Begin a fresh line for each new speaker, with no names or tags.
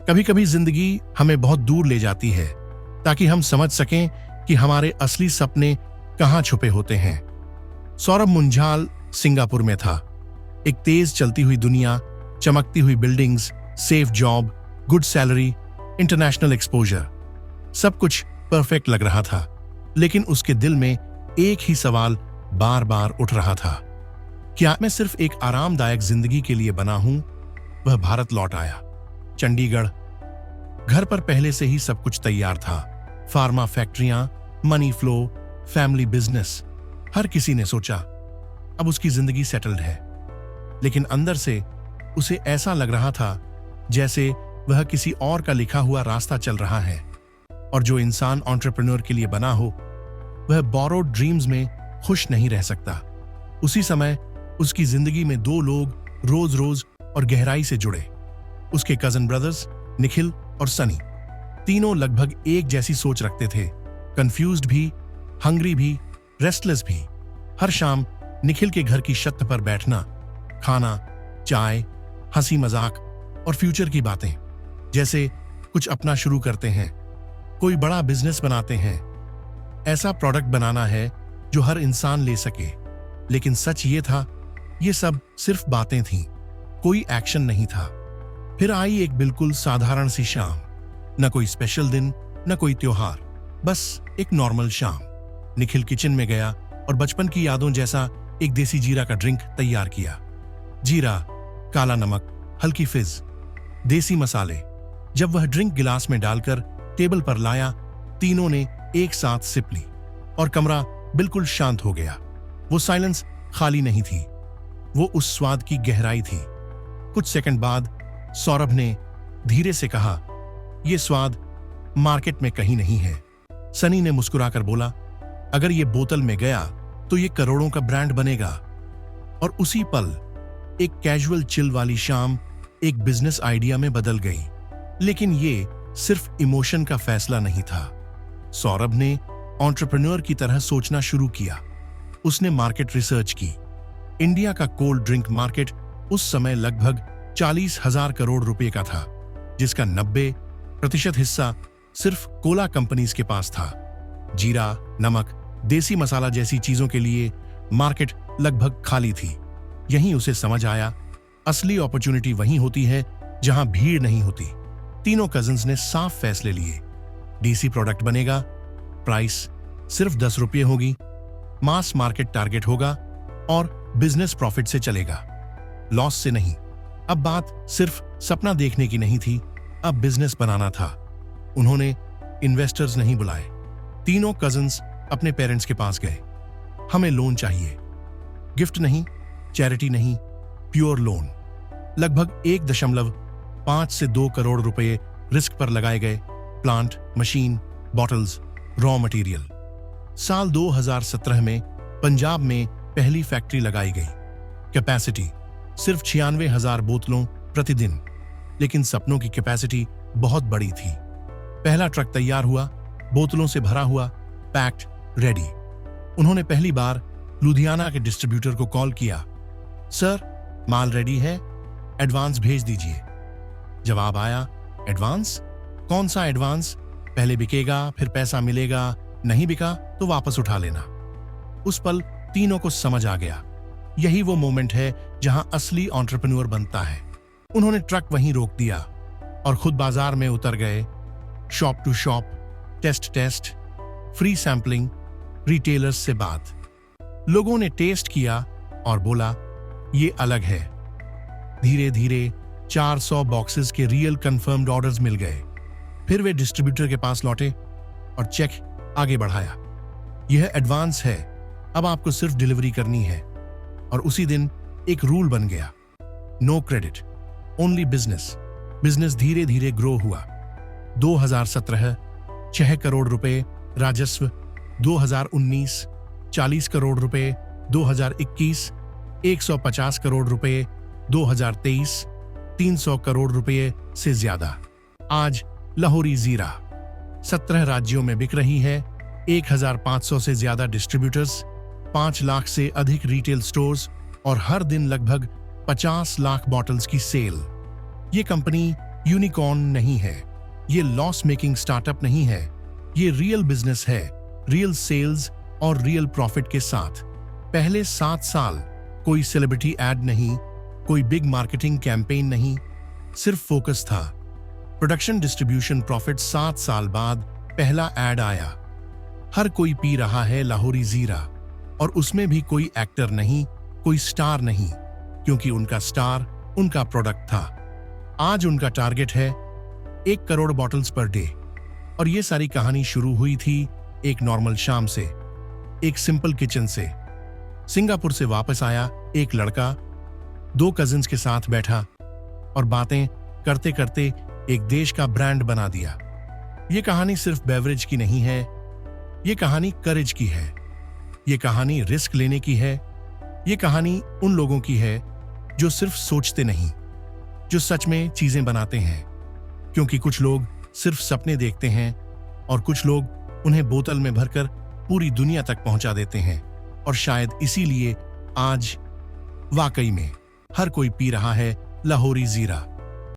कभी कभी जिंदगी हमें बहुत दूर ले जाती है ताकि हम समझ सकें कि हमारे असली सपने कहाँ छुपे होते हैं। सौरभ मुंजाल सिंगापुर में था। एक तेज चलती हुई दुनिया, चमकती हुई buildings, safe job, good salary, international exposure, सब कुछ परफेक्ट लग रहा था। लेकिन उसके दिल में एक ही सवाल बार बार उठ रहा था, क्या मैं सिर्फ एक आरामदायक जिंदगी के लिए बना हूं? वह भारत लौट आया। चंडीगढ़। घर पर पहले से ही सब कुछ तैयार था। फार्मा फैक्ट्रियां, मनी फ्लो, फैमिली बिजनेस। हर किसी ने सोचा अब उसकी जिंदगी सेटल्ड है। लेकिन अंदर से उसे ऐसा लग रहा था जैसे वह किसी और का लिखा हुआ रास्ता चल रहा है। और जो इंसान एंटरप्रेन्योर के लिए बना हो वह बोरोड ड्रीम्स में खुश नहीं रह सकता। उसी समय उसकी जिंदगी में दो लोग रोज रोज और गहराई से जुड़े। उसके कजन ब्रदर्स निखिल और सनी। तीनों लगभग एक जैसी सोच रखते थे, कंफ्यूज्ड भी, हंग्री भी, रेस्टलेस भी। हर शाम निखिल के घर की छत पर बैठना, खाना, चाय, हंसी मजाक और फ्यूचर की बातें, जैसे कुछ अपना शुरू करते हैं, कोई बड़ा बिजनेस बनाते हैं, ऐसा प्रोडक्ट बनाना है जो हर इंसान ले सके। लेकिन सच ये था, ये सब सिर्फ बातें थीं, कोई एक्शन नहीं था। फिर आई एक बिल्कुल साधारण सी शाम। न कोई स्पेशल दिन, न कोई त्योहार, बस एक नॉर्मल शाम। निखिल किचन में गया और बचपन की यादों जैसा एक देसी जीरा का ड्रिंक तैयार किया। जीरा, काला नमक, हल्की फिज, देसी मसाले। जब वह ड्रिंक गिलास में डालकर टेबल पर लाया, तीनों ने एक साथ सिप ली और कमरा बिल्कुल शांत हो गया। वो साइलेंस खाली नहीं थी, वो उस स्वाद की गहराई थी। कुछ सेकंड बाद सौरभ ने धीरे से कहा, यह स्वाद मार्केट में कहीं नहीं है। सनी ने मुस्कुराकर बोला, अगर ये बोतल में गया तो ये करोड़ों का ब्रांड बनेगा। और उसी पल एक कैजुअल चिल वाली शाम एक बिजनेस आइडिया में बदल गई। लेकिन ये सिर्फ इमोशन का फैसला नहीं था। सौरभ ने एंटरप्रेन्योर की तरह सोचना शुरू किया। उसने मार्केट रिसर्च की। इंडिया का कोल्ड ड्रिंक मार्केट उस समय लगभग 40,000 करोड़ रुपए का था, जिसका 90% हिस्सा सिर्फ कोला कंपनीज के पास था। जीरा, नमक, देसी मसाला जैसी चीजों के लिए मार्केट लगभग खाली थी। यहीं उसे समझ आया, असली अपॉर्चुनिटी वहीं होती है जहां भीड़ नहीं होती। तीनों कजिन्स ने साफ फैसले लिए। डीसी प्रोडक्ट बनेगा, प्राइस सिर्फ 10 रुपये होगी, मास मार्केट टारगेट होगा और बिजनेस प्रॉफिट से चलेगा, लॉस से नहीं। अब बात सिर्फ सपना देखने की नहीं थी, अब बिजनेस बनाना था। उन्होंने इन्वेस्टर्स नहीं बुलाए। तीनों कजिन्स अपने पेरेंट्स के पास गए। हमें लोन चाहिए, गिफ्ट नहीं, चैरिटी नहीं, प्योर लोन। लगभग 1.5 से 2 करोड़ रुपए रिस्क पर लगाए गए। Plant, machine, bottles, raw material. साल 2017 में पंजाब में पहली फैक्ट्री लगाई गई। कैपेसिटी सिर्फ 96,000 बोतलों प्रतिदिन। लेकिन सपनों की कैपेसिटी बहुत बड़ी थी। पहला ट्रक तैयार हुआ, बोतलों से भरा हुआ, पैक्ड, रेडी। उन्होंने पहली बार लुधियाना के डिस्ट्रीब्यूटर को कॉल किया, सर माल रेडी है, एडवांस भेज दीजिए। जवाब आया, एडवांस? कौन सा एडवांस? पहले बिकेगा फिर पैसा मिलेगा, नहीं बिका तो वापस उठा लेना। उस पल तीनों को समझ आ गया, यही वो मोमेंट है जहां असली एंटरप्रेन्योर बनता है। उन्होंने ट्रक वहीं रोक दिया और खुद बाजार में उतर गए। Shop to shop, taste, free sampling, retailers से बात। लोगों ने टेस्ट किया और बोला, ये अलग है। धीरे धीरे 400 बॉक्सेस के रियल कंफर्म्ड ऑर्डर्स मिल गए। फिर वे डिस्ट्रीब्यूटर के पास लौटे और चेक आगे बढ़ाया। यह एडवांस है, अब आपको सिर्फ डिलीवरी करनी है। और उसी दिन एक रूल बन गया, no credit, only business. Business धीरे धीरे ग्रो हुआ। 2017 6 करोड़ रुपए राजस्व, 2019 40 करोड़ रुपए, 2021 150 करोड़ रुपए, 2023 300 करोड़ रुपए से ज्यादा। आज लाहौरी जीरा 17 राज्यों में बिक रही है। 1500 से ज्यादा डिस्ट्रीब्यूटर्स, 5 लाख से अधिक रिटेल स्टोर्स और हर दिन लगभग 50 लाख बॉटल्स की सेल। ये कंपनी यूनिकॉर्न नहीं है, ये लॉस मेकिंग स्टार्टअप नहीं है, ये रियल बिजनेस है, रियल सेल्स और रियल प्रॉफिट के साथ। पहले 7 साल कोई सेलिब्रिटी एड नहीं, कोई बिग मार्केटिंग कैंपेन नहीं, सिर्फ फोकस था। Production, distribution, profit. 7 साल बाद पहला एड आया। हर कोई पी रहा है लाहौरी जीरा, और उसमें भी कोई एक्टर नहीं, कोई स्टार नहीं, क्योंकि उनका स्टार उनका प्रोडक्ट था। आज उनका टारगेट है 1 करोड़ बॉटल्स पर डे। और ये सारी कहानी शुरू हुई थी एक नॉर्मल शाम से, एक सिंपल किचन से। सिंगापुर से वापस आया एक लड़का 2 कजिन्स के साथ बैठा और बातें करते करते एक देश का ब्रांड बना दिया। ये कहानी सिर्फ बेवरेज की नहीं है, ये कहानी करेज की है, ये कहानी रिस्क लेने की है, ये कहानी उन लोगों की है जो सिर्फ सोचते नहीं, जो सच में चीजें बनाते हैं। क्योंकि कुछ लोग सिर्फ सपने देखते हैं और कुछ लोग उन्हें बोतल में भरकर पूरी दुनिया तक पहुंचा देते हैं। और शायद इसीलिए आज वाकई में हर कोई पी रहा है लाहौरी जीरा।